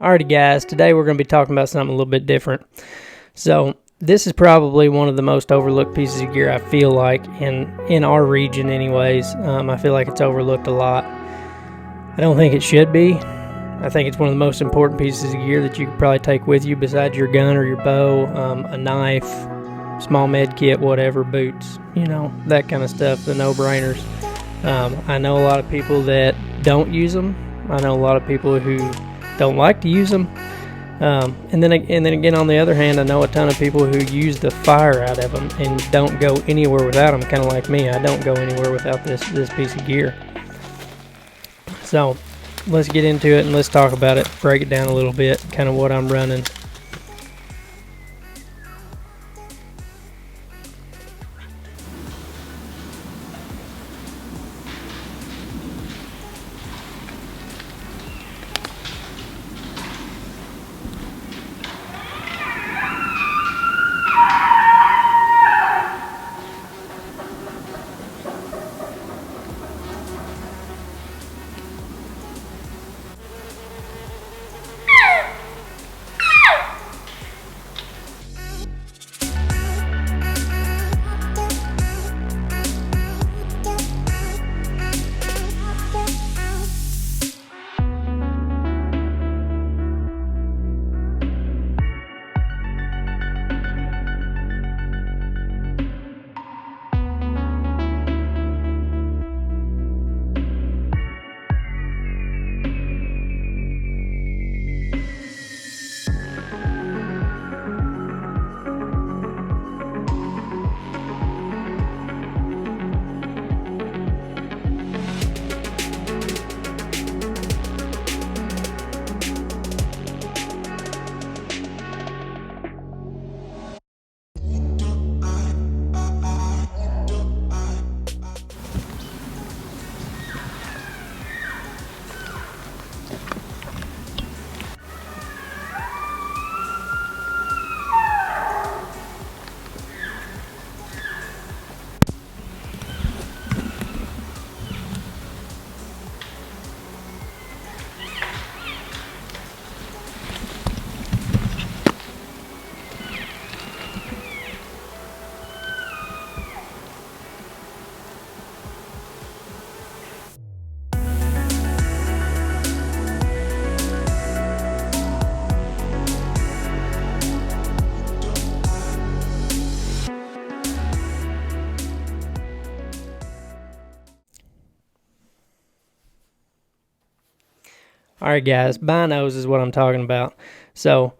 Alrighty guys, today we're going to be talking about something a little bit different. So this is probably one of the most overlooked pieces of gear I feel like in our region anyways. I feel like it's overlooked a lot. I don't think it should be. I think it's one of the most important pieces of gear that you could probably take with you besides your gun or your bow, a knife, small med kit, whatever, boots, that kind of stuff, the no-brainers. I know a lot of people that don't use them. I know a lot of people who don't like to use them, and then again, on the other hand, I know a ton of people who use the fire out of them and don't go anywhere without them. Kind of like me, I don't go anywhere without this piece of gear. So let's get into it and let's talk about it, break it down a little bit, kind of what I'm running. Alright guys, binos is what I'm talking about. So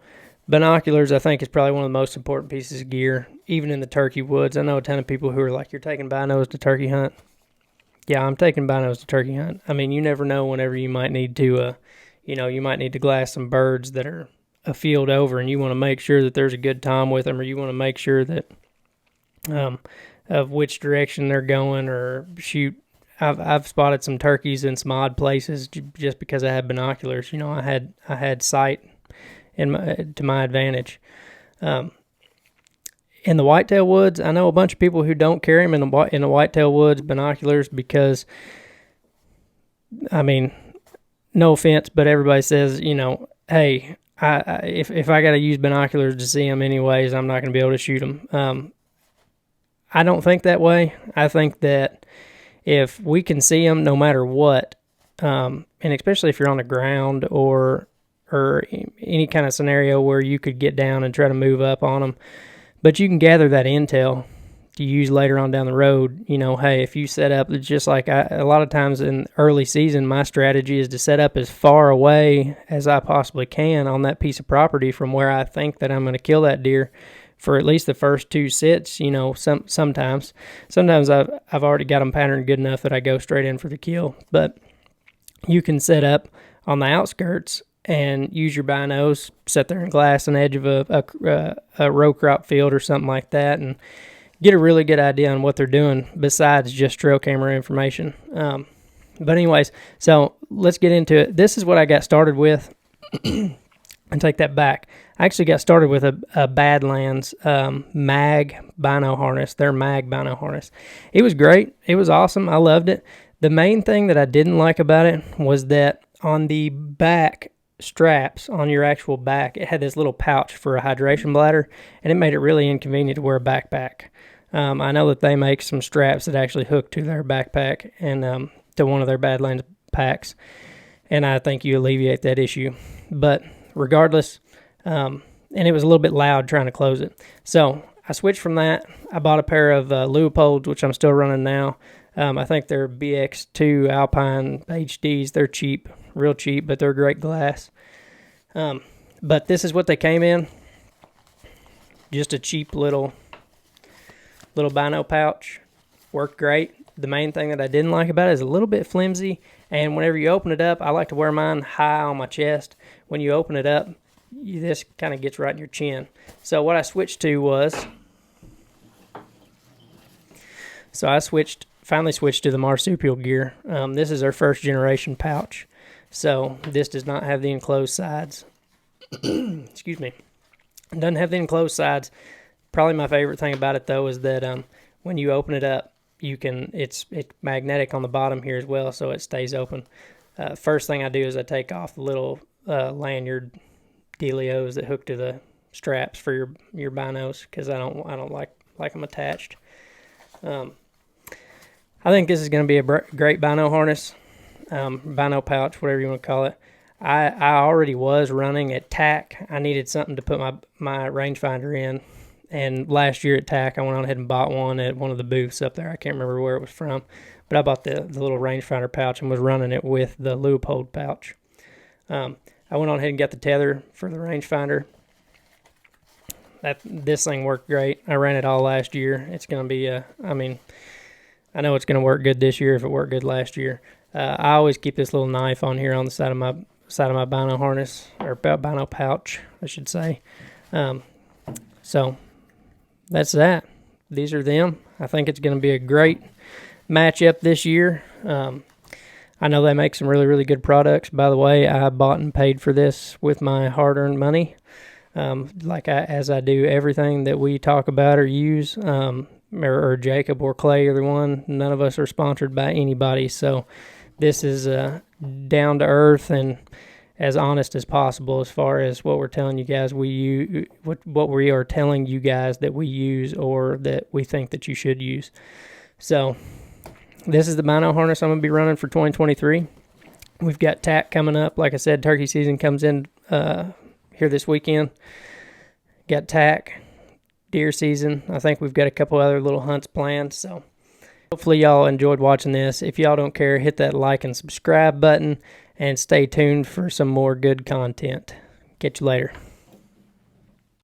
binoculars, I think, is probably one of the most important pieces of gear, even in the turkey woods. I know a ton of people who are like, you're taking binos to turkey hunt. Yeah, I'm taking binos to turkey hunt. I mean, you never know whenever you might need to, you might need to glass some birds that are a field over, and you want to make sure that there's a good tom with them, or you want to make sure that of which direction they're going, or shoot. I've spotted some turkeys in some odd places just because I had binoculars. I had sight to my advantage. In the whitetail woods, I know a bunch of people who don't carry them in the whitetail woods, binoculars, because, I mean, no offense, but everybody says, hey, if I got to use binoculars to see them anyways, I'm not going to be able to shoot them. I don't think that way. I think that if we can see them no matter what, and especially if you're on the ground or any kind of scenario where you could get down and try to move up on them, but you can gather that intel to use later on down the road. Hey, if you set up, it's just like a lot of times in early season, my strategy is to set up as far away as I possibly can on that piece of property from where I think that I'm going to kill that deer for at least the first two sits. Sometimes I've already got them patterned good enough that I go straight in for the kill. But you can set up on the outskirts and use your binos, sit there and glass an edge of a row crop field or something like that, and get a really good idea on what they're doing besides just trail camera information. But anyways, so let's get into it. This is what I got started with. And take that back. I actually got started with a Badlands mag bino harness, their mag bino harness. It was great. It was awesome. I loved it. The main thing that I didn't like about it was that on the back straps on your actual back, it had this little pouch for a hydration bladder, and it made it really inconvenient to wear a backpack. I know that they make some straps that actually hook to their backpack and to one of their Badlands packs, and I think you alleviate that issue. But regardless, and it was a little bit loud trying to close it. So I switched from that. I bought a pair of Leopolds, which I'm still running now. I think they're BX2 Alpine HDs. They're cheap, real cheap, but they're great glass. But this is what they came in. Just a cheap little Bino pouch. Worked great. The main thing that I didn't like about it is a little bit flimsy, and whenever you open it up, I like to wear mine high on my chest. When you open it up, this kind of gets right in your chin. So what I switched to was, finally switched to the marsupial gear. This is our first generation pouch, so this does not have the enclosed sides. Excuse me. It doesn't have the enclosed sides. Probably my favorite thing about it though is that when you open it up, it's magnetic on the bottom here as well, so it stays open. First thing I do is I take off the little lanyard dealios that hook to the straps for your binos, because I don't like them attached. I think this is going to be a great bino harness, bino pouch, whatever you want to call it. I already was running at TAC. I needed something to put my rangefinder in, and last year at TAC I went on ahead and bought one at one of the booths up there. I can't remember where it was from, but I bought the little rangefinder pouch and was running it with the Leupold pouch. I went on ahead and got the tether for the rangefinder. This thing worked great. I ran it all last year. It's going to be I know it's going to work good this year if it worked good last year. I always keep this little knife on here on the side of my bino harness, or bino pouch, I should say. So that's that. These are them. I think it's going to be a great matchup this year. I know they make some really, really good products. By the way, I bought and paid for this with my hard-earned money, as I do everything that we talk about or use, or Jacob or Clay, either one. None of us are sponsored by anybody, so this is down to earth and as honest as possible as far as what we're telling you guys we use, what we are telling you guys that we use or that we think that you should use. So this is the bino harness I'm going to be running for 2023. We've got TAC coming up. Like I said, turkey season comes in here this weekend. Got TAC, deer season. I think we've got a couple other little hunts planned. So hopefully y'all enjoyed watching this. If y'all don't care, hit that like and subscribe button and stay tuned for some more good content. Catch you later.